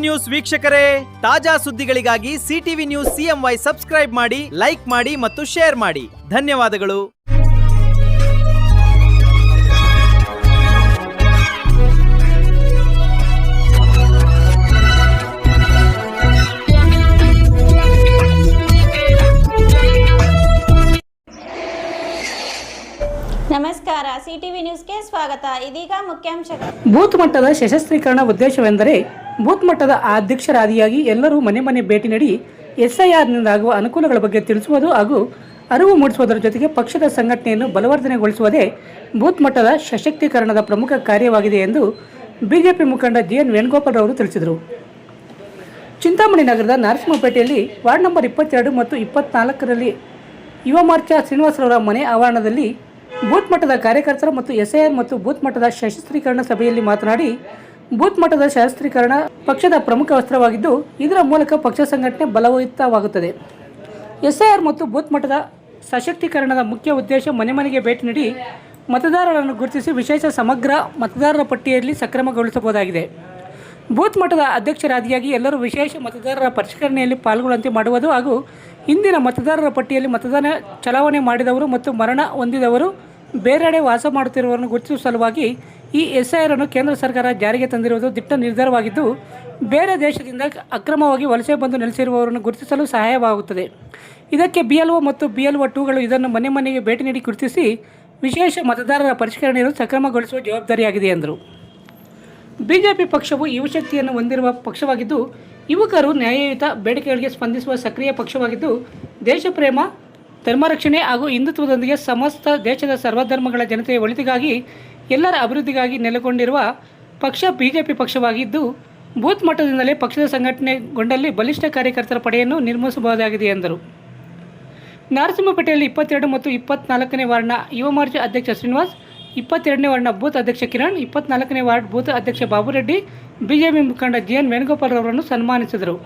News ವೀಕ್ಷಕರೇ, ತಾಜಾ ಸುದ್ದಿಗಳಿಗಾಗಿ ಸಿಟಿವಿ ನ್ಯೂಸ್ CMY ಸಬ್ಸ್ಕ್ರೈಬ್ ಮಾಡಿ, ಲೈಕ್ ಮಾಡಿ ಮತ್ತು ಶೇರ್ ಮಾಡಿ. ಧನ್ಯವಾದಗಳು. ನಮಸ್ಕಾರ, ಸಿಟಿವಿ ನ್ಯೂಸ್ಗೆ ಸ್ವಾಗತ. ಇದೀಗ ಮುಖ್ಯಾಂಶಗಳು. ಬೂತ್ ಮಟ್ಟದ ಸಶಸ್ತ್ರೀಕರಣ ಉದ್ದೇಶವೆಂದರೆ ಬೂತ್ ಮಟ್ಟದ ಅಧ್ಯಕ್ಷರಾದಿಯಾಗಿ ಎಲ್ಲರೂ ಮನೆ ಮನೆ ಭೇಟಿ ನೀಡಿ SIRನಿಂದಾಗುವ ಅನುಕೂಲಗಳ ಬಗ್ಗೆ ತಿಳಿಸುವುದು ಹಾಗೂ ಅರಿವು ಮೂಡಿಸುವುದರ ಜೊತೆಗೆ ಪಕ್ಷದ ಸಂಘಟನೆಯನ್ನು ಬಲವರ್ಧನೆಗೊಳಿಸುವುದೇ ಬೂತ್ ಮಟ್ಟದ ಸಶಕ್ತೀಕರಣದ ಪ್ರಮುಖ ಕಾರ್ಯವಾಗಿದೆ ಎಂದು ಬಿಜೆಪಿ ಮುಖಂಡ GN ವೇಣುಗೋಪಾಲ್ ಅವರು ತಿಳಿಸಿದರು. ಚಿಂತಾಮಣಿ ನಗರದ ನರಸಿಂಹಪೇಟೆಯಲ್ಲಿ ವಾರ್ಡ್ ನಂಬರ್ 22 ಮತ್ತು 24ರಲ್ಲಿ ಯುವ ಮೋರ್ಚಾ ಶ್ರೀನಿವಾಸರವರ ಮನೆ ಆವರಣದಲ್ಲಿ ಬೂತ್ ಮಟ್ಟದ ಕಾರ್ಯಕರ್ತರ ಮತ್ತು SIR ಮತ್ತು ಬೂತ್ ಮಟ್ಟದ ಸಶಸ್ತ್ರೀಕರಣ ಸಭೆಯಲ್ಲಿ ಮಾತನಾಡಿ, ಬೂತ್ ಮಟ್ಟದ ಸಶಸ್ತ್ರೀಕರಣ ಪಕ್ಷದ ಪ್ರಮುಖ ಅಸ್ತ್ರವಾಗಿದ್ದು, ಇದರ ಮೂಲಕ ಪಕ್ಷ ಸಂಘಟನೆ ಬಲವತ್ತಾಗುತ್ತದೆ. SIR ಮತ್ತು ಬೂತ್ ಮಟ್ಟದ ಸಶಕ್ತೀಕರಣದ ಮುಖ್ಯ ಉದ್ದೇಶ ಮನೆ ಮನೆಗೆ ಭೇಟಿ ನೀಡಿ ಮತದಾರರನ್ನು ಗುರುತಿಸಿ ವಿಶೇಷ ಸಮಗ್ರ ಮತದಾರರ ಪಟ್ಟಿಯಲ್ಲಿ ಸಕ್ರಮಗೊಳಿಸಬಹುದಾಗಿದೆ. ಬೂತ್ ಮಟ್ಟದ ಅಧ್ಯಕ್ಷರಾದಿಯಾಗಿ ಎಲ್ಲರೂ ವಿಶೇಷ ಮತದಾರರ ಪರಿಷ್ಕರಣೆಯಲ್ಲಿ ಪಾಲ್ಗೊಳ್ಳುವಂತೆ ಮಾಡುವುದು ಹಾಗೂ ಇಂದಿನ ಮತದಾರರ ಪಟ್ಟಿಯಲ್ಲಿ ಮತದಾನ ಚಲಾವಣೆ ಮಾಡಿದವರು ಮತ್ತು ಮರಣ ಹೊಂದಿದವರು ಬೇರೆಡೆ ವಾಸ ಮಾಡುತ್ತಿರುವವರನ್ನು ಗುರುತಿಸುವ ಸಲುವಾಗಿ ಈ SIR ಅನ್ನು ಕೇಂದ್ರ ಸರ್ಕಾರ ಜಾರಿಗೆ ತಂದಿರುವುದು ದಿಟ್ಟ ನಿರ್ಧಾರವಾಗಿದ್ದು, ಬೇರೆ ದೇಶದಿಂದ ಅಕ್ರಮವಾಗಿ ವಲಸೆ ಬಂದು ನೆಲೆಸಿರುವವರನ್ನು ಗುರುತಿಸಲು ಸಹಾಯವಾಗುತ್ತದೆ. ಇದಕ್ಕೆ BLO ಮತ್ತು BLO2ಗಳು ಇದನ್ನು ಮನೆ ಮನೆಗೆ ಭೇಟಿ ನೀಡಿ ಗುರುತಿಸಿ ವಿಶೇಷ ಮತದಾರರ ಪರಿಷ್ಕರಣೆಯನ್ನು ಸಕ್ರಮಗೊಳಿಸುವ ಜವಾಬ್ದಾರಿಯಾಗಿದೆ ಎಂದರು. ಬಿಜೆಪಿ ಪಕ್ಷವು ಯುವಶಕ್ತಿಯನ್ನು ಹೊಂದಿರುವ ಪಕ್ಷವಾಗಿದ್ದು, ಯುವಕರು ನ್ಯಾಯಯುತ ಬೇಡಿಕೆಗಳಿಗೆ ಸ್ಪಂದಿಸುವ ಸಕ್ರಿಯ ಪಕ್ಷವಾಗಿದ್ದು, ದೇಶ ಪ್ರೇಮ, ಧರ್ಮರಕ್ಷಣೆ ಹಾಗೂ ಹಿಂದುತ್ವದೊಂದಿಗೆ ಸಮಸ್ತ ದೇಶದ ಸರ್ವಧರ್ಮಗಳ ಜನತೆಯ ಒಳಿತಿಗಾಗಿ ಎಲ್ಲರ ಅಭಿವೃದ್ಧಿಗಾಗಿ ನೆಲೆಗೊಂಡಿರುವ ಪಕ್ಷ ಬಿಜೆಪಿ ಪಕ್ಷವಾಗಿದ್ದು, ಬೂತ್ ಮಟ್ಟದಿಂದಲೇ ಪಕ್ಷದ ಸಂಘಟನೆಗೊಂಡಲ್ಲಿ ಬಲಿಷ್ಠ ಕಾರ್ಯಕರ್ತರ ಪಡೆಯನ್ನು ನಿರ್ಮಿಸಬಹುದಾಗಿದೆ ಎಂದರು. ನರಸಿಂಹಪೇಟೆಯಲ್ಲಿ 22 ಮತ್ತು 24ನೇ ವಾರ್ಡ್ನ ಯುವ ಮೋರ್ಚಾ ಅಧ್ಯಕ್ಷ ಶ್ರೀನಿವಾಸ್, 22ನೇ ವಾರ್ಡ್ನ ಬೂತ್ ಅಧ್ಯಕ್ಷ ಕಿರಣ್, 24ನೇ ವಾರ್ಡ್ ಬೂತ್ ಅಧ್ಯಕ್ಷ ಬಾಬುರೆಡ್ಡಿ, ಬಿಜೆಪಿ ಮುಖಂಡ GN ವೇಣುಗೋಪಾಲ್ ಅವರನ್ನು ಸನ್ಮಾನಿಸಿದರು.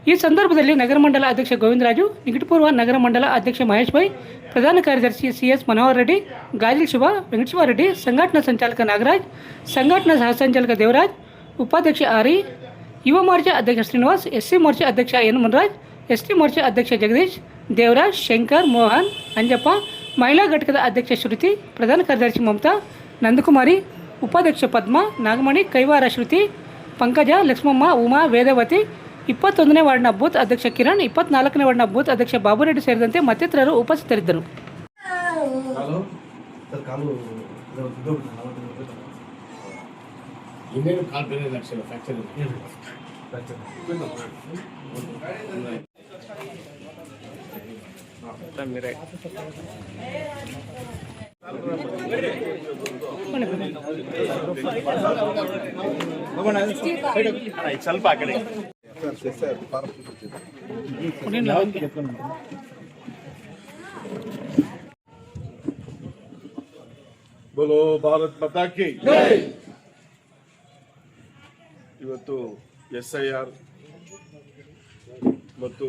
ಈ ಸಂದರ್ಭದಲ್ಲಿ ನಗರ ಮಂಡಲ ಅಧ್ಯಕ್ಷ ಗೋವಿಂದರಾಜು, ನಿಕಟಪೂರ್ವ ನಗರ ಮಂಡಲ ಅಧ್ಯಕ್ಷ ಮಹೇಶ್ ಭಾಯ್, ಪ್ರಧಾನ ಕಾರ್ಯದರ್ಶಿ CS ಮನೋಹರ್ ರೆಡ್ಡಿ, ಗಾಜಿಲ್ ಶಿವ, ವೆಂಕಟೇಶ್ವರ ಸಂಘಟನಾ ಸಂಚಾಲಕ ನಾಗರಾಜ್, ಸಂಘಟನಾ ಸಹ ಸಂಚಾಲಕ ದೇವರಾಜ್, ಉಪಾಧ್ಯಕ್ಷ ಆರಿ, ಯುವ ಮೋರ್ಚಾ ಅಧ್ಯಕ್ಷ ಶ್ರೀನಿವಾಸ್, SC ಮೋರ್ಚಾ ಅಧ್ಯಕ್ಷ N ಮುನ್ರಾಜ್, ST ಮೋರ್ಚಾ ಅಧ್ಯಕ್ಷ ಜಗದೀಶ್, ದೇವರಾಜ್, ಶಂಕರ್, ಮೋಹನ್, ಅಂಜಪ್ಪ, ಮಹಿಳಾ ಘಟಕದ ಅಧ್ಯಕ್ಷ ಶ್ರುತಿ, ಪ್ರಧಾನ ಕಾರ್ಯದರ್ಶಿ ಮಮತಾ, ನಂದಕುಮಾರಿ, ಉಪಾಧ್ಯಕ್ಷ ಪದ್ಮಾ, ನಾಗಮಣಿ, ಕೈವಾರ ಶ್ರುತಿ, ಪಂಕಜ, ಲಕ್ಷ್ಮಮ್ಮ, ಉಮಾ, ವೇದವತಿ, 21ನೇ ವಾರ್ಡ್ನ ಬೂತ್ ಅಧ್ಯಕ್ಷ ಕಿರಣ್, 24ನೇ ವಾರ್ಡ್ನ ಬೂತ್ ಅಧ್ಯಕ್ಷ ಬಾಬುರೆಡ್ಡಿ ಸೇರಿದಂತೆ ಮತ್ತಿತರರು ಉಪಸ್ಥಿತರಿದ್ದರು. ಸ್ವಲ್ಪ ಆ ಕಡೆ बोलो भारत माता की। ಇವತ್ತು SIR ಮತ್ತು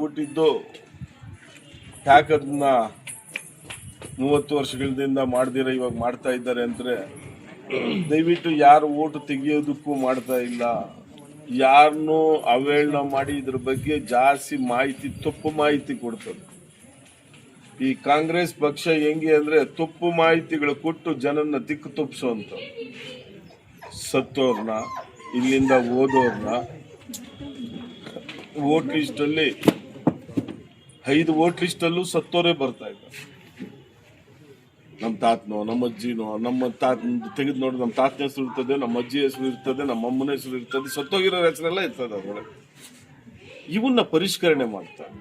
ಹುಟ್ಟಿದ್ದು ಯಾಕೆ ಅದನ್ನ 30 ವರ್ಷಗಳಿಂದ ಮಾಡ್ದಿರ ಇವಾಗ ಮಾಡ್ತಾ ಇದ್ದಾರೆ ಅಂದ್ರೆ, ದಯವಿಟ್ಟು ಯಾರು ಓಟು ತೆಗೆಯೋದಕ್ಕೂ ಮಾಡ್ತಾ ಇಲ್ಲ, ಯಾರನ್ನೂ ಅವೇಳನ ಮಾಡಿ ಇದ್ರ ಬಗ್ಗೆ ಜಾಸ್ತಿ ಮಾಹಿತಿ, ತಪ್ಪು ಮಾಹಿತಿ ಕೊಡ್ತದೆ. ಈ ಕಾಂಗ್ರೆಸ್ ಪಕ್ಷ ಹೆಂಗೆ ಅಂದ್ರೆ ತಪ್ಪು ಮಾಹಿತಿಗಳು ಕೊಟ್ಟು ಜನನ್ನ ದಿಕ್ಕು ತಪ್ಪಿಸೋಂತ, ಸತ್ತೋರ್ನ, ಇಲ್ಲಿಂದ ಓದೋರ್ನ, ವೋಟ್ ಲಿಸ್ಟ್ ಅಲ್ಲಿ 5 ವೋಟ್ ಲಿಸ್ಟ್ ಅಲ್ಲೂ ಸತ್ತೋರೇ ಬರ್ತಾ ಇದ್ದಾರೆ. ನಮ್ಮ ತಾತನೋ, ನಮ್ಮ ಅಜ್ಜಿನೋ, ನಮ್ಮ ತಾತ ತೆಗೆದು ನೋಡಿ, ನಮ್ಮ ತಾತನ ಹೆಸರು ಇರ್ತದೆ, ನಮ್ಮ ಅಜ್ಜಿ ಹೆಸರು ಇರ್ತದೆ, ನಮ್ಮ ಅಮ್ಮನ ಹೆಸರು ಇರ್ತದೆ, ಸತ್ತೋಗಿರೋ ಹೆಸರೆಲ್ಲ ಇರ್ತದೆ. ಅದರೊಳಗೆ ಇವನ್ನ ಪರಿಷ್ಕರಣೆ ಮಾಡ್ತಾರೆ.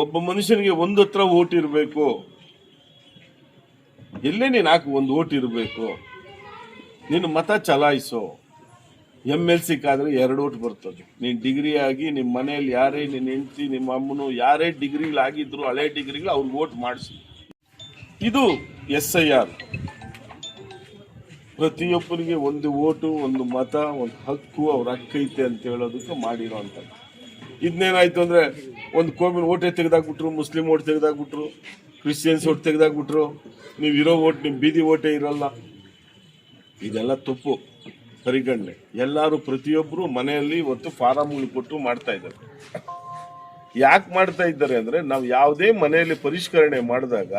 ಒಬ್ಬ ಮನುಷ್ಯನಿಗೆ ಒಂದು ಹತ್ರ ಓಟ್ ಇರಬೇಕು, ಎಲ್ಲೇ ನೀನು ಹಾಕು ಒಂದು ಓಟ್ ಇರಬೇಕು, ನೀನು ಮತ ಚಲಾಯಿಸೋ. MLC ಕಾದ್ರೆ 2 ಓಟ್ ಬರ್ತದೆ. ನೀನು ಡಿಗ್ರಿ ಆಗಿ ನಿಮ್ಮ ಮನೆಯಲ್ಲಿ ಯಾರೇ, ನಿನ್ನ ಹೆಂಡತಿ, ನಿಮ್ಮ ಅಮ್ಮನು ಯಾರೇ ಡಿಗ್ರಿಗಳಾಗಿದ್ರು, ಹಳೆ ಡಿಗ್ರಿಗಳು ಅವ್ರಿಗೆ ಓಟ್ ಮಾಡಿಸಿ. ಇದು SIR. ಪ್ರತಿಯೊಬ್ಬರಿಗೆ ಒಂದು ಓಟು, ಒಂದು ಮತ, ಒಂದು ಹಕ್ಕು, ಅವ್ರ ಹಕ್ಕೈತೆ ಅಂತ ಹೇಳೋದಕ್ಕೆ ಮಾಡಿರೋ ಅಂತ. ಇದನ್ನೇನಾಯ್ತು ಅಂದ್ರೆ ಒಂದು ಕೋಮಿನ ಓಟೇ ತೆಗೆದಾಕ್ಬಿಟ್ರು, ಮುಸ್ಲಿಂ ಓಟ್ ತೆಗೆದಾಕ್ಬಿಟ್ರು, ಕ್ರಿಶ್ಚಿಯನ್ಸ್ ಓಟ್ ತೆಗೆದಾಕ್ಬಿಟ್ರು, ನೀವು ಇರೋ ಓಟ್ ನಿಮ್ಮ ಬೀದಿ ಓಟೇ ಇರಲ್ಲ. ಇದೆಲ್ಲ ತಪ್ಪು ಪರಿಗಣನೆ. ಎಲ್ಲರೂ ಪ್ರತಿಯೊಬ್ಬರು ಮನೆಯಲ್ಲಿ ಇವತ್ತು ಫಾರಮ್ಗಳು ಕೊಟ್ಟು ಮಾಡ್ತಾ ಇದ್ದಾರೆ. ಯಾಕೆ ಮಾಡ್ತಾ ಇದ್ದಾರೆ ಅಂದ್ರೆ, ನಾವು ಯಾವುದೇ ಮನೆಯಲ್ಲಿ ಪರಿಷ್ಕರಣೆ ಮಾಡಿದಾಗ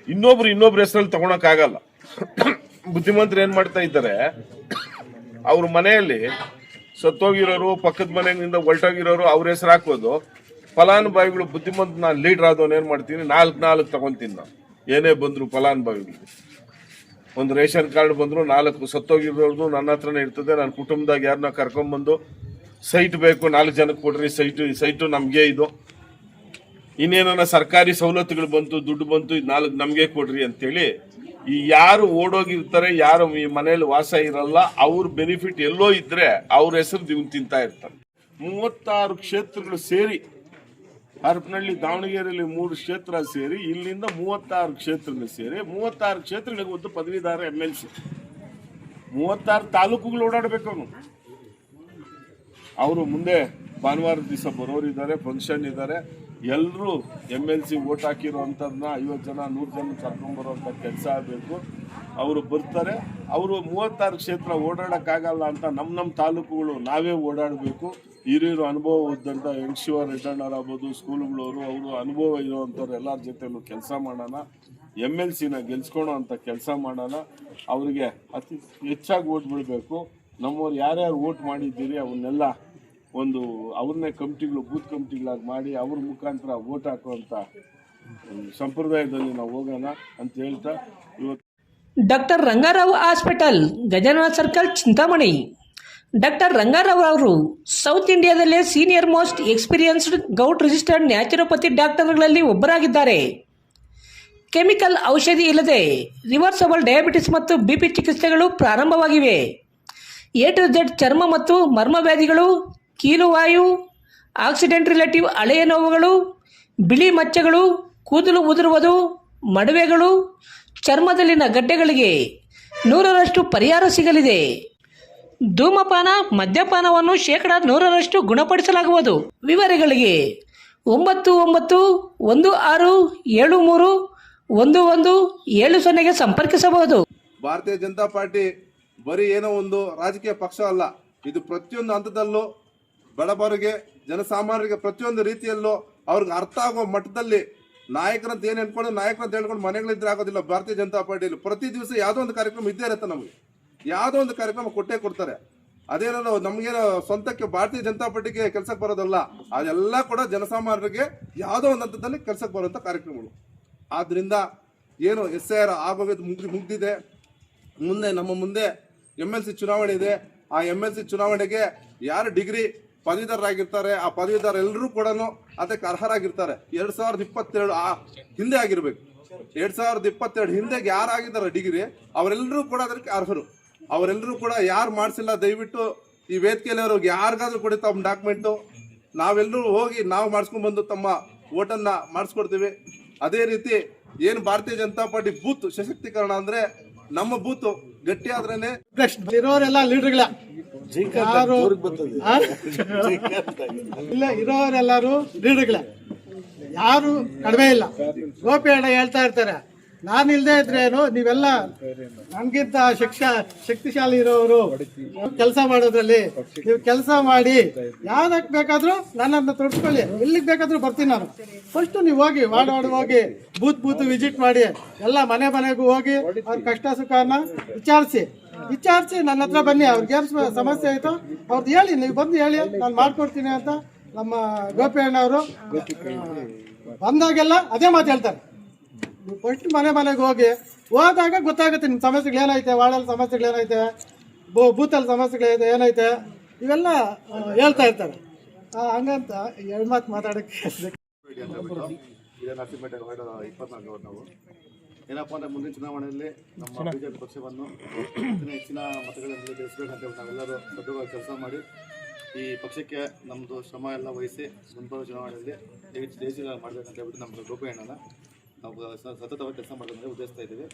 ಇನ್ನೊಬ್ರ ಹೆಸರಲ್ಲಿ ತಗೊಳಕ್ಕಾಗಲ್ಲ. ಬುದ್ಧಿಮಂತರು ಏನ್ ಮಾಡ್ತಾ ಇದ್ದಾರೆ, ಅವ್ರ ಮನೆಯಲ್ಲಿ ಸತ್ತೋಗಿರೋರು, ಪಕ್ಕದ ಮನೆಯಿಂದ ಹೊರಟೋಗಿರೋರು ಅವ್ರ ಹೆಸರು ಹಾಕೋದು. ಫಲಾನುಭವಿಗಳು ಬುದ್ಧಿಮಂತ, ನಾನು ಲೀಡರ್ ಆದವನ್ ಏನ್ ಮಾಡ್ತೀನಿ, 4 ತಗೊಂತೀನಿ. ನಾನು ಏನೇ ಬಂದ್ರು ಫಲಾನುಭವಿಗಳು ಒಂದು ರೇಷನ್ ಕಾರ್ಡ್ ಬಂದ್ರು 4 ಸತ್ತೋಗಿರೋದು ನನ್ನ ಹತ್ರನೇ ಇರ್ತದೆ. ನನ್ನ ಕುಟುಂಬದಾಗ ಯಾರನ್ನ ಕರ್ಕೊಂಡ್ಬಂದು ಸೈಟ್ ಬೇಕು 4 ಜನಕ್ಕೆ ಕೊಡ್ರಿ, ಸೈಟು ನಮ್ಗೆ, ಇದು ಇನ್ನೇನ ಸರ್ಕಾರಿ ಸವಲತ್ತುಗಳು ಬಂತು, ದುಡ್ಡು ಬಂತು, ಇದು 4 ನಮ್ಗೆ ಕೊಡ್ರಿ ಅಂತೇಳಿ ಈ ಯಾರು ಓಡೋಗಿರ್ತಾರೆ, ಯಾರು ಈ ಮನೇಲಿ ವಾಸ ಇರಲ್ಲ, ಅವ್ರ ಬೆನಿಫಿಟ್ ಎಲ್ಲೋ ಇದ್ರೆ ಅವ್ರ ಹೆಸರು ಇವ್ನು ತಿಂತಾ ಇರ್ತಾರೆ. 36 ಕ್ಷೇತ್ರಗಳು ಸೇರಿ, ಹರಪನಹಳ್ಳಿ ದಾವಣಗೆರೆಯಲ್ಲಿ 3 ಕ್ಷೇತ್ರ ಸೇರಿ, ಇಲ್ಲಿಂದ 36 ಕ್ಷೇತ್ರಗಳು ಸೇರಿ 36 ಕ್ಷೇತ್ರಗಳಿಗೆ ಒಂದು ಪದವೀಧರ MLC. 36 ತಾಲೂಕುಗಳು ಓಡಾಡ್ಬೇಕು ಅವನು. ಅವರು ಮುಂದೆ ಭಾನುವಾರ ದಿವಸ ಬರೋರಿದ್ದಾರೆ, ಫಂಕ್ಷನ್ ಇದ್ದಾರೆ. ಎಲ್ಲರೂ MLC ಓಟ್ ಹಾಕಿರೋ ಅಂಥದನ್ನ 50 ಜನ 100 ಜನ ಕರ್ಕೊಂಡ್ಬರೋಂಥ ಕೆಲಸ ಆಗಬೇಕು. ಅವರು ಬರ್ತಾರೆ. ಅವರು 36 ಕ್ಷೇತ್ರ ಓಡಾಡೋಕ್ಕಾಗಲ್ಲ ಅಂತ ನಮ್ಮ ತಾಲೂಕುಗಳು ನಾವೇ ಓಡಾಡಬೇಕು. ಹಿರಿಯರು ಅನುಭವ ಇದ್ದಂಥ ಯಂಗ್ಶಿವ ರಿಟರ್ನರ್ ಆಗ್ಬೋದು, ಸ್ಕೂಲ್ಗಳವರು, ಅವರು ಅನುಭವ ಇರೋವಂಥವ್ರು ಎಲ್ಲರ ಜೊತೆಲೂ ಕೆಲಸ ಮಾಡೋಣ. MLCನ ಗೆಲ್ಸ್ಕೊಳೋ ಅಂಥ ಕೆಲಸ ಮಾಡೋಣ. ಅವರಿಗೆ ಅತಿ ಹೆಚ್ಚಾಗಿ ಓಟ್ ಬಿಡಬೇಕು. ನಮ್ಮವ್ರು ಯಾರ್ಯಾರು ಓಟ್ ಮಾಡಿದ್ದೀರಿ ಅವನ್ನೆಲ್ಲ ಒಂದು ಅವ್ರನ್ನೇ ಕಮಿಟಿಗಳು, ಬೂತ್ ಕಮಿಟಿಗಳಾಗಿ ಮಾಡಿ ಅವ್ರ ಮುಖಾಂತರ ಓಟ್ ಹಾಕುವಂಥ ಸಂಪ್ರದಾಯದಲ್ಲಿ ನಾವು ಹೋಗೋಣ ಅಂತ ಹೇಳ್ತಾ ಇವತ್ತು doctor Rangarao hospital, Gajanana circle, Chintamani. Doctor Rangarao ಅವರು ಸೌತ್ ಇಂಡಿಯಾದಲ್ಲೇ senior most experienced govt registered naturopathy ಡಾಕ್ಟರ್ಗಳಲ್ಲಿ ಒಬ್ಬರಾಗಿದ್ದಾರೆ. ಕೆಮಿಕಲ್ ಔಷಧಿ ಇಲ್ಲದೆ ರಿವರ್ಸಬಲ್ ಡಯಾಬಿಟಿಸ್ ಮತ್ತು BP ಚಿಕಿತ್ಸೆಗಳು ಪ್ರಾರಂಭವಾಗಿವೆ. A to Z ಚರ್ಮ ಮತ್ತು ಮರ್ಮವ್ಯಾಧಿಗಳು, ಕೀಲುವಾಯು, ಆಕ್ಸಿಡೆಂಟ್ ರಿಲೇಟಿವ್ ಹಳೆಯ ನೋವುಗಳು, ಬಿಳಿ ಮಚ್ಚೆಗಳು, ಕೂದಲು ಉದುರುವುದು, ಮಡುವೆಗಳು, ಚರ್ಮದಲ್ಲಿನ ಗಡ್ಡೆಗಳಿಗೆ 100% ಪರಿಹಾರ ಸಿಗಲಿದೆ. ಧೂಮಪಾನ, ಮದ್ಯಪಾನವನ್ನು 100% ಗುಣಪಡಿಸಲಾಗುವುದು. ವಿವರಗಳಿಗೆ 9916731170 ಸಂಪರ್ಕಿಸಬಹುದು. ಭಾರತೀಯ ಜನತಾ ಪಾರ್ಟಿ ಬರೀ ಏನೋ ಒಂದು ರಾಜಕೀಯ ಪಕ್ಷ ಅಲ್ಲ. ಇದು ಪ್ರತಿಯೊಂದು ಹಂತದಲ್ಲೂ ಬಡಬರಿಗೆ, ಜನಸಾಮಾನ್ಯರಿಗೆ ಪ್ರತಿಯೊಂದು ರೀತಿಯಲ್ಲೂ ಅವ್ರಿಗೆ ಅರ್ಥ ಆಗೋ ಮಟ್ಟದಲ್ಲಿ ನಾಯಕರಂತ ಏನು ಅನ್ಕೊಂಡು ನಾಯಕರಂತ ಹೇಳ್ಕೊಂಡು ಮನೆಗಳಿದ್ರೆ ಆಗೋದಿಲ್ಲ. ಭಾರತೀಯ ಜನತಾ ಪಾರ್ಟಿಯಲ್ಲಿ ಪ್ರತಿ ದಿವಸ ಯಾವುದೋ ಒಂದು ಕಾರ್ಯಕ್ರಮ ಇದ್ದೇ ಇರುತ್ತೆ. ನಮಗೆ ಯಾವುದೋ ಒಂದು ಕಾರ್ಯಕ್ರಮ ಕೊಟ್ಟೇ ಕೊಡ್ತಾರೆ. ಅದೇನೋ ನಮಗೇನೋ ಸ್ವಂತಕ್ಕೆ ಭಾರತೀಯ ಜನತಾ ಪಾರ್ಟಿಗೆ ಕೆಲಸಕ್ಕೆ ಬರೋದಲ್ಲ, ಅದೆಲ್ಲ ಕೂಡ ಜನಸಾಮಾನ್ಯರಿಗೆ ಯಾವುದೋ ಒಂದು ಹಂತದಲ್ಲಿ ಕೆಲಸಕ್ಕೆ ಬರುವಂಥ ಕಾರ್ಯಕ್ರಮಗಳು. ಆದ್ದರಿಂದ ಏನು SIR ಆಗೋದು ಮುಗ್ದಿದೆ. ನಮ್ಮ ಮುಂದೆ MLC ಚುನಾವಣೆ ಇದೆ. ಆ MLC ಚುನಾವಣೆಗೆ ಯಾರು ಡಿಗ್ರಿ ಪದವೀಧರರಾಗಿರ್ತಾರೆ, ಆ ಪದವೀಧರ ಎಲ್ಲರೂ ಕೂಡ ಅದಕ್ಕೆ ಅರ್ಹರಾಗಿರ್ತಾರೆ. 2022 ಹಿಂದೆ ಆಗಿರ್ಬೇಕು. 2022 ಹಿಂದೆಗೆ ಯಾರಾಗಿದ್ದಾರೆ ಡಿಗ್ರಿ, ಅವರೆಲ್ಲರೂ ಕೂಡ ಅದಕ್ಕೆ ಅರ್ಹರು. ಅವರೆಲ್ಲರೂ ಕೂಡ ಯಾರು ಮಾಡಿಸಿಲ್ಲ, ದಯವಿಟ್ಟು ಈ ವೇದಿಕೆಯಲ್ಲಿ ಅವ್ರಿಗೆ ಯಾರಿಗಾದ್ರೂ ಕೊಡಿ ತಮ್ಮ ಡಾಕ್ಯುಮೆಂಟು. ನಾವೆಲ್ಲರೂ ಹೋಗಿ ನಾವು ಮಾಡಿಸ್ಕೊಂಡ್ಬಂದು ತಮ್ಮ ಓಟನ್ನು ಮಾಡಿಸ್ಕೊಡ್ತೀವಿ. ಅದೇ ರೀತಿ ಏನು ಭಾರತೀಯ ಜನತಾ ಪಾರ್ಟಿ ಬೂತ್ ಸಶಕ್ತೀಕರಣ ಅಂದ್ರೆ, ನಮ್ಮ ಬೂತ್ ಗಟ್ಟಿ ಆದ್ರೇನೆ ಇರೋರೆಲ್ಲ ಲೀಡರ್ಗಳ ಇಲ್ಲ, ಇರೋರೆಲ್ಲರೂ ಲೀಡರ್ಗಳ, ಯಾರು ಕಡಿಮೆ ಇಲ್ಲ. ಗೋಪಿ ಅಣ್ಣ ಹೇಳ್ತಾ ಇರ್ತಾರೆ, ನಾನು ಇಲ್ಲದೆ ಇದ್ರೇನು ನೀವೆಲ್ಲ ನನ್ಗಿಂತ ಶಕ್ತಿಶಾಲಿ ಇರೋರು ಕೆಲಸ ಮಾಡೋದ್ರಲ್ಲಿ. ನೀವು ಕೆಲಸ ಮಾಡಿ ಯಾವ್ದಕ್ಕೆ ಬೇಕಾದ್ರೂ ನನ್ನನ್ನು ತೊಡ್ಸ್ಕೊಳ್ಳಿ, ಎಲ್ಲಿಗೆ ಬೇಕಾದ್ರೂ ಬರ್ತೀನಿ ನಾನು. ಫಸ್ಟ್ ನೀವು ಹೋಗಿ ವಾರ್ಡ್ ಹೋಗಿ ಬೂತ್ ವಿಸಿಟ್ ಮಾಡಿ, ಎಲ್ಲ ಮನೆಗೂ ಹೋಗಿ ಅವ್ರ ಕಷ್ಟ ಸುಖನ ವಿಚಾರಿಸಿ ನನ್ನ ಹತ್ರ ಬನ್ನಿ. ಅವ್ರಿಗೆ ಏನು ಸಮಸ್ಯೆ ಆಯಿತು ಅವ್ರದ್ದು ಹೇಳಿ, ನೀವು ಬಂದು ಹೇಳಿ, ನಾನು ಮಾಡ್ಕೊಡ್ತೀನಿ ಅಂತ ನಮ್ಮ ಗೋಪಿ ಅಣ್ಣವರು ಬಂದಾಗೆಲ್ಲ ಅದೇ ಮಾತು ಹೇಳ್ತಾರೆ. ನೀವು ಫಸ್ಟ್ ಮನೆಗೆ ಹೋದಾಗ ಗೊತ್ತಾಗುತ್ತೆ ನಿಮ್ಮ ಸಮಸ್ಯೆಗಳು ಏನೈತೆ, ವಾರ್ಡಲ್ಲಿ ಸಮಸ್ಯೆಗಳು ಏನೈತೆ, ಬೂತಲ್ಲಿ ಸಮಸ್ಯೆಗಳು ಏನೈತೆ, ಇವೆಲ್ಲ ಹೇಳ್ತಾ ಇರ್ತಾರೆ. ಹಂಗಂತ ಎರಡು ಮಾತು ಮಾತಾಡೋಕ್ಕೆ ನರಸೀಪೇಟೆ 24 ನಾವು ಏನಪ್ಪ ಅಂದರೆ ಮುಂದಿನ ಚುನಾವಣೆಯಲ್ಲಿ ನಮ್ಮ BJP ಪಕ್ಷವನ್ನು ಹೆಚ್ಚಿನ ಮತಗಳನ್ನು ಗೆಲ್ಲಿಸಬೇಕಂತ ನಾವೆಲ್ಲರೂ ದೊಡ್ಡವಾಗಿ ಕೆಲಸ ಮಾಡಿ ಈ ಪಕ್ಷಕ್ಕೆ ನಮ್ಮದು ಶ್ರಮ ಎಲ್ಲ ವಹಿಸಿ ಮುಂಬರುವ ಚುನಾವಣೆಯಲ್ಲಿ ಜಯಶೀಲ ಮಾಡಬೇಕಂತ ಹೇಳ್ಬಿಟ್ಟು ನಮ್ಮ ಗೋಪಣ್ಣನ ನಾವು ಸತತವಾಗಿ ಕೆಲಸ ಮಾಡೋದಕ್ಕೆ ಉದ್ದೇಶಿಸ್ತಾ ಇದ್ದೀವಿ.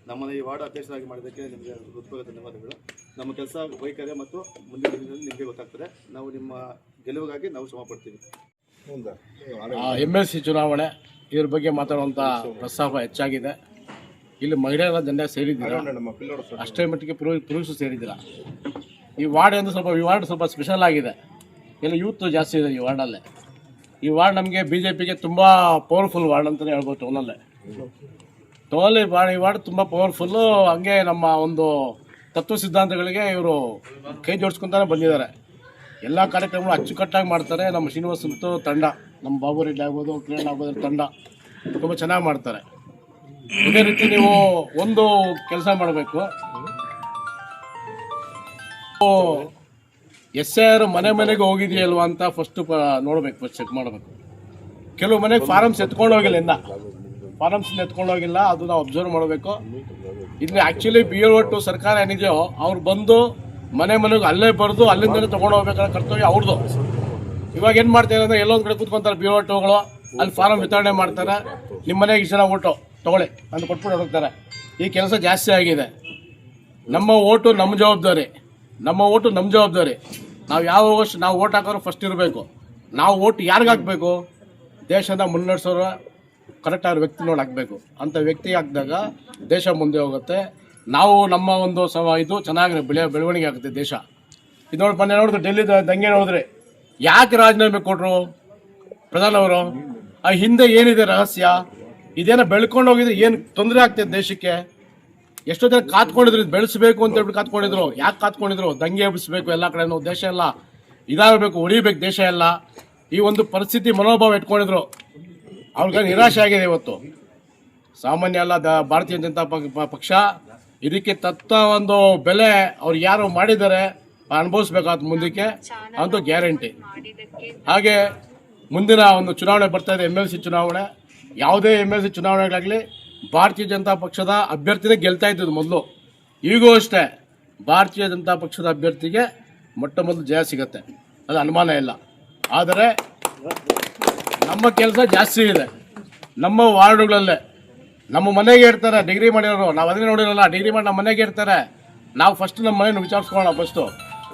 ನಮ್ಮನ್ನು ಈ ವಾರ್ಡ್ ಅಧ್ಯಕ್ಷರಾಗಿ ಮಾಡೋದಕ್ಕೆ ನಿಮಗೆ ಹೃತ್ಪೂರ್ವಕ ಧನ್ಯವಾದಗಳು. ನಮ್ಮ ಕೆಲಸ ವೈಖರಿ ಮತ್ತು ಮುಂದಿನ ದಿನದಲ್ಲಿ ನಿಮಗೆ ಗೊತ್ತಾಗ್ತದೆ. ನಾವು ನಿಮ್ಮ ಗೆಲುವಿಗಾಗಿ ನಾವು ಶ್ರಮ ಪಡ್ತೀವಿ. MLC ಚುನಾವಣೆ ಇದ್ರ ಬಗ್ಗೆ ಮಾತಾಡುವಂಥ ಪ್ರಸ್ತಾಪ ಹೆಚ್ಚಾಗಿದೆ. ಇಲ್ಲಿ ಮಹಿಳೆಯರ ಜನ ಸೇರಿದ್ದೀರಾ, ಅಷ್ಟೇ ಮಟ್ಟಿಗೆ ಪುರುಷರು ಸೇರಿದ್ದೀರಾ. ಈ ವಾರ್ಡ್ ಸ್ವಲ್ಪ ಸ್ಪೆಷಲ್ ಆಗಿದೆ. ಇಲ್ಲಿ ಯೂತ್ ಜಾಸ್ತಿ ಇದೆ ಈ ವಾರ್ಡಲ್ಲೇ. ಈ ವಾರ್ಡ್ ನಮಗೆ BJPಗೆ ತುಂಬ ಪವರ್ಫುಲ್ ವಾರ್ಡ್ ಅಂತಲೇ ಹೇಳ್ಬೋದು. ಟೌನಲ್ಲಿ ಈ ವಾರ್ಡ್ ತುಂಬ ಪವರ್ಫುಲ್ಲು. ಹಂಗೆ ನಮ್ಮ ಒಂದು ತತ್ವ ಸಿದ್ಧಾಂತಗಳಿಗೆ ಇವರು ಕೈ ಜೋಡಿಸ್ಕೊತಾನೆ ಬಂದಿದ್ದಾರೆ. ಎಲ್ಲ ಕಾರ್ಯಕ್ರಮಗಳು ಅಚ್ಚುಕಟ್ಟಾಗಿ ಮಾಡ್ತಾರೆ. ನಮ್ಮ ಶ್ರೀನಿವಾಸ್ ಮತ್ತು ತಂಡ, ನಮ್ಮ ಬಾಬು ರೆಡ್ಡಿ ಆಗ್ಬೋದು, ಕಿರಣ್ ಆಗ್ಬೋದು, ತಂಡ ತುಂಬ ಚೆನ್ನಾಗಿ ಮಾಡ್ತಾರೆ. ಇದೇ ರೀತಿ ನೀವು ಒಂದು ಕೆಲಸ ಮಾಡಬೇಕು. SIR ಮನೆಗೆ ಹೋಗಿದೆಯಲ್ವಾ ಅಂತ ಫಸ್ಟ್ ನೋಡಬೇಕು, ಚೆಕ್ ಮಾಡಬೇಕು. ಕೆಲವು ಮನೆಗೆ ಫಾರಮ್ಸ್ ಎತ್ಕೊಂಡು ಹೋಗಿಲ್ಲ, ಎತ್ಕೊಂಡು ಹೋಗಿಲ್ಲ, ಅದು ನಾವು ಅಬ್ಸರ್ವ್ ಮಾಡಬೇಕು. ಇಲ್ಲಿ ಆ್ಯಕ್ಚುಲಿ BLO ಸರ್ಕಾರ ಏನಿದೆಯೋ ಅವ್ರು ಬಂದು ಮನೆಗೆ ಅಲ್ಲೇ ಬರೆದು ಅಲ್ಲಿಂದಲೇ ತೊಗೊಂಡು ಹೋಗ್ಬೇಕಾದ್ರೆ ಕರ್ತವ್ಯ ಅವ್ರದ್ದು. ಇವಾಗ ಏನು ಮಾಡ್ತಾರೆ ಅಂದರೆ ಎಲ್ಲೊಂದು ಕಡೆ ಕೂತ್ಕೊಂತಾರೆ BLOಗಳು, ಅಲ್ಲಿ ಫಾರಮ್ ವಿತರಣೆ ಮಾಡ್ತಾರೆ. ನಿಮ್ಮ ಮನೆಗೆ ಇಷ್ಟು ಜನ ಓಟು ತೊಗೊಳ್ಳಿ ಅಂತ ಕೊಟ್ಬಿಟ್ಟು ಹೋಗ್ತಾರೆ. ಈ ಕೆಲಸ ಜಾಸ್ತಿ ಆಗಿದೆ. ನಮ್ಮ ಓಟು ನಮ್ಮ ಜವಾಬ್ದಾರಿ. ನಾವು ಓಟ್ ಹಾಕೋರು ಫಸ್ಟ್ ಇರಬೇಕು. ನಾವು ಓಟ್ ಯಾರಿಗೆ ಹಾಕಬೇಕು? ದೇಶನ ಮುನ್ನಡೆಸೋರು ಕರೆಕ್ಟಾದ ವ್ಯಕ್ತಿ ನೋಡಿ ಹಾಕಬೇಕು. ಅಂಥ ವ್ಯಕ್ತಿ ಹಾಕಿದಾಗ ದೇಶ ಮುಂದೆ ಹೋಗುತ್ತೆ. ನಾವು ನಮ್ಮ ಒಂದು ಇದು ಚೆನ್ನಾಗಿ ಬೆಳವಣಿಗೆ ಆಗುತ್ತೆ ದೇಶ. ಇದು ಮೊನ್ನೆ ನೋಡಿದ್ರೆ ಡೆಲ್ಲಿ ದಂಗೆ ನೋಡಿದ್ರೆ ಯಾಕೆ ರಾಜೀನಾಮೆ ಕೊಟ್ಟರು ಪ್ರಧಾನವರು? ಆ ಹಿಂದೆ ಏನಿದೆ ರಹಸ್ಯ? ಇದೇನೋ ಬೆಳ್ಕೊಂಡು ಹೋಗಿದ್ರೆ ಏನು ತೊಂದರೆ ಆಗ್ತದೆ ದೇಶಕ್ಕೆ? ಎಷ್ಟೋ ಜನ ಕಾತ್ಕೊಂಡಿದ್ರು, ಇದು ಬೆಳೆಸಬೇಕು ಅಂತ ಹೇಳ್ಬಿಟ್ಟು ಕಾತ್ಕೊಂಡಿದ್ರು. ಯಾಕೆ ಕಾತ್ಕೊಂಡಿದ್ರು? ದಂಗೆ ಎಬ್ಬಿಸ್ಬೇಕು, ಎಲ್ಲ ಕಡೆನೂ ದೇಶ ಎಲ್ಲ ಇದಾಗಬೇಕು, ಉಳಿಬೇಕು ದೇಶ ಎಲ್ಲ. ಈ ಒಂದು ಪರಿಸ್ಥಿತಿ ಮನೋಭಾವ ಇಟ್ಕೊಂಡಿದ್ರು. ಅವ್ರಿಗೆ ನಿರಾಶೆ ಆಗಿದೆ ಇವತ್ತು. ಸಾಮಾನ್ಯ ಅಲ್ಲ ಭಾರತೀಯ ಜನತಾ ಪಕ್ಷ. ಇದಕ್ಕೆ ತಕ್ಕ ಒಂದು ಬೆಲೆ ಅವ್ರು ಯಾರು ಮಾಡಿದ್ದಾರೆ ಅನುಭವಿಸ್ಬೇಕಾದ ಮುಂದಕ್ಕೆ ಅಂತೂ ಗ್ಯಾರಂಟಿ. ಹಾಗೆ ಮುಂದಿನ ಒಂದು ಚುನಾವಣೆ ಬರ್ತಾ ಇದೆ, MLC ಚುನಾವಣೆ. ಯಾವುದೇ MLC ಚುನಾವಣೆಗಳಾಗಲಿ ಭಾರತೀಯ ಜನತಾ ಪಕ್ಷದ ಅಭ್ಯರ್ಥಿನೇ ಗೆಲ್ತಾ ಇದ್ದದ್ದು ಮೊದಲು. ಈಗೂ ಅಷ್ಟೇ ಭಾರತೀಯ ಜನತಾ ಪಕ್ಷದ ಅಭ್ಯರ್ಥಿಗೆ ಮೊದಲು ಜಯ ಸಿಗತ್ತೆ, ಅದು ಅನುಮಾನ ಇಲ್ಲ. ಆದರೆ ನಮ್ಮ ಕೆಲಸ ಜಾಸ್ತಿ ಇದೆ. ನಮ್ಮ ವಾರ್ಡುಗಳಲ್ಲೇ ನಮ್ಮ ಮನೆಗೆ ಇರ್ತಾರೆ ಡಿಗ್ರಿ ಮಾಡಿರೋರು. ನಾವು ಅದನ್ನೇ ನೋಡಿರಲ್ಲ, ಡಿಗ್ರಿ ಮಾಡಿ ನಮ್ಮ ಮನೆಗೆ ಇರ್ತಾರೆ. ನಾವು ಫಸ್ಟ್ ನಮ್ಮ ಮನೆಯನ್ನು ವಿಚಾರಿಸ್ಕೊಳ್ಳೋಣ ಫಸ್ಟು.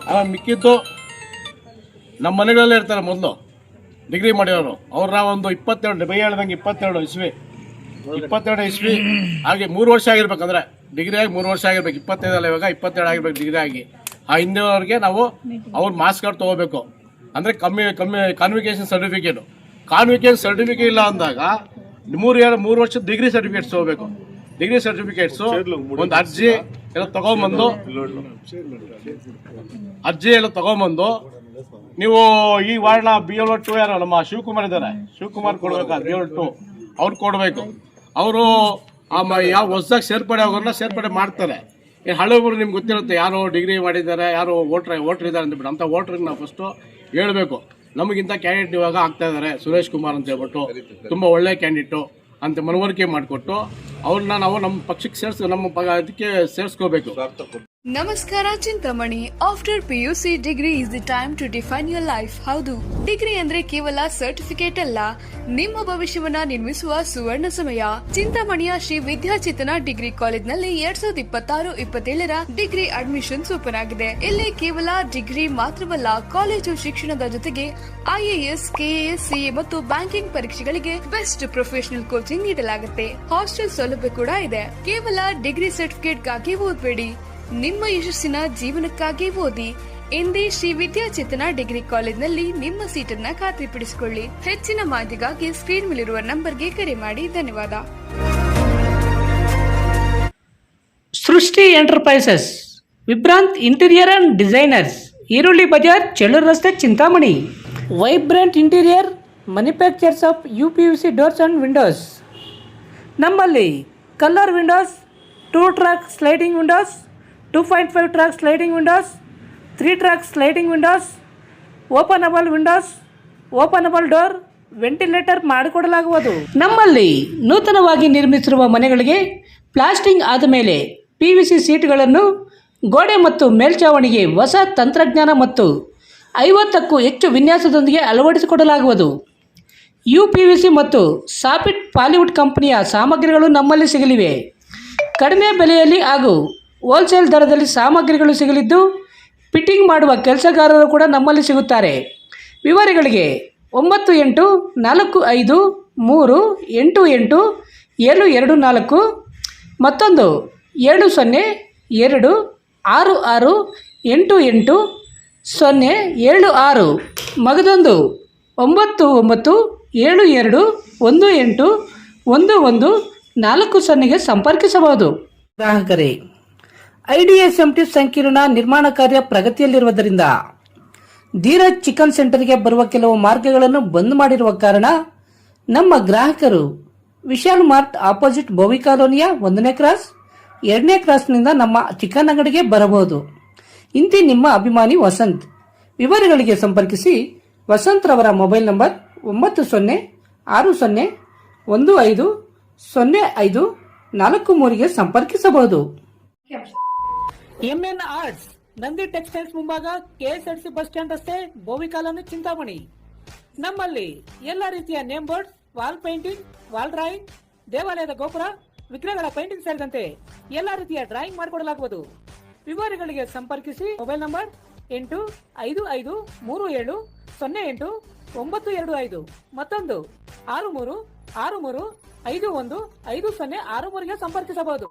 ಆಮೇಲೆ ಮಿಕ್ಕಿದ್ದು ನಮ್ಮ ಮನೆಗಳಲ್ಲೇ ಇರ್ತಾರೆ ಮೊದಲು ಡಿಗ್ರಿ ಮಾಡಿರೋರು. ಅವ್ರನ್ನ ಒಂದು 22 ಬೈ ಹೇಳ್ದಂಗೆ 22 ಇಸ್ವಿ ಹಾಗೆ 3 ವರ್ಷ ಆಗಿರ್ಬೇಕಂದ್ರೆ ಡಿಗ್ರಿ ಆಗಿ 3 ವರ್ಷ ಆಗಿರ್ಬೇಕು. 25 ಅಲ್ಲ, ಇವಾಗ 22 ಆಗಿರ್ಬೇಕು ಡಿಗ್ರಿ ಆಗಿ. ಆ ಹಿಂದೆವರೆಗೆ ನಾವು ಅವ್ರ ಮಾರ್ಕ್ಸ್ ಕಾರ್ಡ್ ತೊಗೋಬೇಕು. ಅಂದರೆ ಕಾನ್ವಿಕೇಷನ್ ಸರ್ಟಿಫಿಕೇಟ್ ಇಲ್ಲ ಅಂದಾಗ 3 ವರ್ಷದ ಡಿಗ್ರಿ ಸರ್ಟಿಫಿಕೇಟ್ಸ್ ತೊಗೋಬೇಕು. ಡಿಗ್ರಿ ಸರ್ಟಿಫಿಕೇಟ್ಸು ಒಂದು ಅರ್ಜಿ ಎಲ್ಲ ತಗೊಂಬಂದು ನೀವು ಈ ವಾರ್ಡ್ನ BLO2 ಯಾರು ನಮ್ಮ ಶಿವಕುಮಾರ್ ಇದ್ದಾರೆ, ಶಿವಕುಮಾರ್ ಕೊಡ್ಬೇಕಾ BLO2 ಅವ್ರು ಕೊಡಬೇಕು. ಅವರು ಯಾವ ಹೊಸದಾಗಿ ಸೇರ್ಪಡೆ ಮಾಡ್ತಾರೆ. ಈ ಹಳೆಯವರು ನಿಮ್ಗೆ ಗೊತ್ತಿರುತ್ತೆ, ಯಾರು ಡಿಗ್ರಿ ಮಾಡಿದ್ದಾರೆ, ಯಾರು ವೋಟ್ರ್ ಇದ್ದಾರೆ ಅಂತಬಿಟ್ಟು. ಅಂಥ ವೋಟ್ರಿಗೆ ನಾವು ಫಸ್ಟು ಹೇಳಬೇಕು, ನಮಗಿಂತ ಕ್ಯಾಂಡಿಡೇಟ್ ಇವಾಗ ಆಗ್ತಾ ಇದ್ದಾರೆ ಸುರೇಶ್ ಕುಮಾರ್ ಅಂತ ಹೇಳ್ಬಿಟ್ಟು, ತುಂಬ ಒಳ್ಳೆ ಕ್ಯಾಂಡಿಡೇಟು ಅಂತ ಮನವರಿಕೆ ಮಾಡಿಕೊಟ್ಟು ಅವ್ರನ್ನ ನಾವು ನಮ್ಮ ಪಕ್ಷಕ್ಕೆ ಅದಕ್ಕೆ ಸೇರಿಸ್ಕೋಬೇಕು. ನಮಸ್ಕಾರ Chintamani. After PUC degree is the time to define your life. ಹೌದು, ಡಿಗ್ರಿ ಅಂದ್ರೆ ಕೇವಲ ಸರ್ಟಿಫಿಕೇಟ್ ಅಲ್ಲ, ನಿಮ್ಮ ಭವಿಷ್ಯವನ್ನ ನಿರ್ಮಿಸುವ ಸುವರ್ಣ ಸಮಯ. ಚಿಂತಾಮಣಿಯ ಶ್ರೀ ವಿದ್ಯಾಚೇತನ ಡಿಗ್ರಿ ಕಾಲೇಜ್ನಲ್ಲಿ 2026-27 ಡಿಗ್ರಿ ಅಡ್ಮಿಷನ್ಸ್ ಓಪನ್ ಆಗಿದೆ. ಇಲ್ಲಿ ಕೇವಲ ಡಿಗ್ರಿ ಮಾತ್ರವಲ್ಲ, ಕಾಲೇಜು ಶಿಕ್ಷಣದ ಜೊತೆಗೆ IAS, KAS, CA ಮತ್ತು ಬ್ಯಾಂಕಿಂಗ್ ಪರೀಕ್ಷೆಗಳಿಗೆ ಬೆಸ್ಟ್ ಪ್ರೊಫೆಷನಲ್ ಕೋಚಿಂಗ್ ನೀಡಲಾಗುತ್ತೆ. ಹಾಸ್ಟೆಲ್ ಸೌಲಭ್ಯ ಕೂಡ ಇದೆ. ಕೇವಲ ಡಿಗ್ರಿ ಸರ್ಟಿಫಿಕೇಟ್ಗಾಗಿ ಓದಬೇಡಿ, ನಿಮ್ಮ ಯಶಸ್ಸಿನ ಜೀವನಕ್ಕಾಗಿ ಓದಿ. ಎಂದೇ ಶ್ರೀ ವಿದ್ಯಾಚೇತನ ಡಿಗ್ರಿ ಕಾಲೇಜ್ನಲ್ಲಿ ನಿಮ್ಮ ಸೀಟನ್ನ ಖಾತ್ರಿಪಡಿಸಿಕೊಳ್ಳಿ. ಹೆಚ್ಚಿನ ಮಾಹಿತಿಗಾಗಿ ಸ್ಕ್ರೀನ್ ಮೇಲಿರುವ ನಂಬರ್ಗೆ ಕರೆ ಮಾಡಿ. ಧನ್ಯವಾದ. Srishti Enterprises, Vibrant Interior and Designers, Eerulli Bazaar, Chelluru ರಸ್ತೆ, Chintamani. Vibrant interior manufacturers of UPVC doors and windows. ನಮ್ಮಲ್ಲಿ colour windows, 2 track sliding windows, 2.5 track sliding windows, 3 track sliding windows, openable windows, openable door, ventilator ಮಾಡಿಕೊಡಲಾಗುವುದು. ನಮ್ಮಲ್ಲಿ ನೂತನವಾಗಿ ನಿರ್ಮಿಸಿರುವ ಮನೆಗಳಿಗೆ ಪ್ಲಾಸ್ಟಿಂಗ್ ಆದ ಮೇಲೆ PVC ಸೀಟ್ಗಳನ್ನು ಗೋಡೆ ಮತ್ತು ಮೇಲ್ಛಾವಣಿಗೆ ಹೊಸ ತಂತ್ರಜ್ಞಾನ ಮತ್ತು 50ಕ್ಕೂ ಹೆಚ್ಚು ವಿನ್ಯಾಸದೊಂದಿಗೆ ಅಳವಡಿಸಿಕೊಡಲಾಗುವುದು. UPVC ಮತ್ತು ಸಾಫಿಟ್ ಪಾಲಿವುಡ್ ಕಂಪನಿಯ ಸಾಮಗ್ರಿಗಳು ನಮ್ಮಲ್ಲಿ ಸಿಗಲಿವೆ. ಕಡಿಮೆ ಬೆಲೆಯಲ್ಲಿ ಹಾಗೂ ಹೋಲ್ಸೇಲ್ ದರದಲ್ಲಿ ಸಾಮಗ್ರಿಗಳು ಸಿಗಲಿದ್ದು, ಫಿಟ್ಟಿಂಗ್ ಮಾಡುವ ಕೆಲಸಗಾರರು ಕೂಡ ನಮ್ಮಲ್ಲಿ ಸಿಗುತ್ತಾರೆ. ವಿವರಗಳಿಗೆ 9845388724 ಮತ್ತೊಂದು 7026688076 ಮಗದೊಂದು 9972181140ಗೆ ಸಂಪರ್ಕಿಸಬಹುದು. ಗ್ರಾಹಕರೇ, IDSMT ಸಂಕೀರ್ಣ ನಿರ್ಮಾಣ ಕಾರ್ಯ ಪ್ರಗತಿಯಲ್ಲಿರುವುದರಿಂದ ಧೀರಜ್ ಚಿಕನ್ ಸೆಂಟರ್ಗೆ ಬರುವ ಕೆಲವು ಮಾರ್ಗಗಳನ್ನು ಬಂದ್ ಮಾಡಿರುವ ಕಾರಣ ನಮ್ಮ ಗ್ರಾಹಕರು ವಿಶಾಲ್ ಮಾರ್ಟ್ ಆಪೋಸಿಟ್ ಬೋವಿ ಕಾಲೋನಿಯ 1ನೇ ಕ್ರಾಸ್ 2ನೇ ಕ್ರಾಸ್ನಿಂದ ನಮ್ಮ ಚಿಕನ್ ಅಂಗಡಿಗೆ ಬರಬಹುದು. ಇಂತಿ ನಿಮ್ಮ ಅಭಿಮಾನಿ ವಸಂತ್. ವಿವರಗಳಿಗೆ ಸಂಪರ್ಕಿಸಿ ವಸಂತ್ ರವರ ಮೊಬೈಲ್ ನಂಬರ್ 9060150543ಗೆ ಸಂಪರ್ಕಿಸಬಹುದು. MN ಆರ್ಟ್ಸ್, ನಂದಿ ಟೆಕ್ಸ್ಟೈಲ್ಸ್ ಮುಂಭಾಗ, KSRTC ಬಸ್ ಸ್ಟ್ಯಾಂಡ್ ರಸ್ತೆ, ಬೋವಿ ಕಾಲೋನಿ, ಚಿಂತಾಮಣಿ. ನಮ್ಮಲ್ಲಿ ಎಲ್ಲ ರೀತಿಯ name board, wall painting, wall drawing, ದೇವಾಲಯದ ಗೋಪುರ, ವಿಗ್ರಹಗಳ ಪೇಂಟಿಂಗ್ ಸೇರಿದಂತೆ ಎಲ್ಲ ರೀತಿಯ ಡ್ರಾಯಿಂಗ್ ಮಾಡಿಕೊಡಲಾಗುವುದು. ವಿವರಗಳಿಗೆ ಸಂಪರ್ಕಿಸಿ ಮೊಬೈಲ್ ನಂಬರ್ 8553708925 ಮತ್ತೊಂದು 6363515063ಗೆ ಸಂಪರ್ಕಿಸಬಹುದು.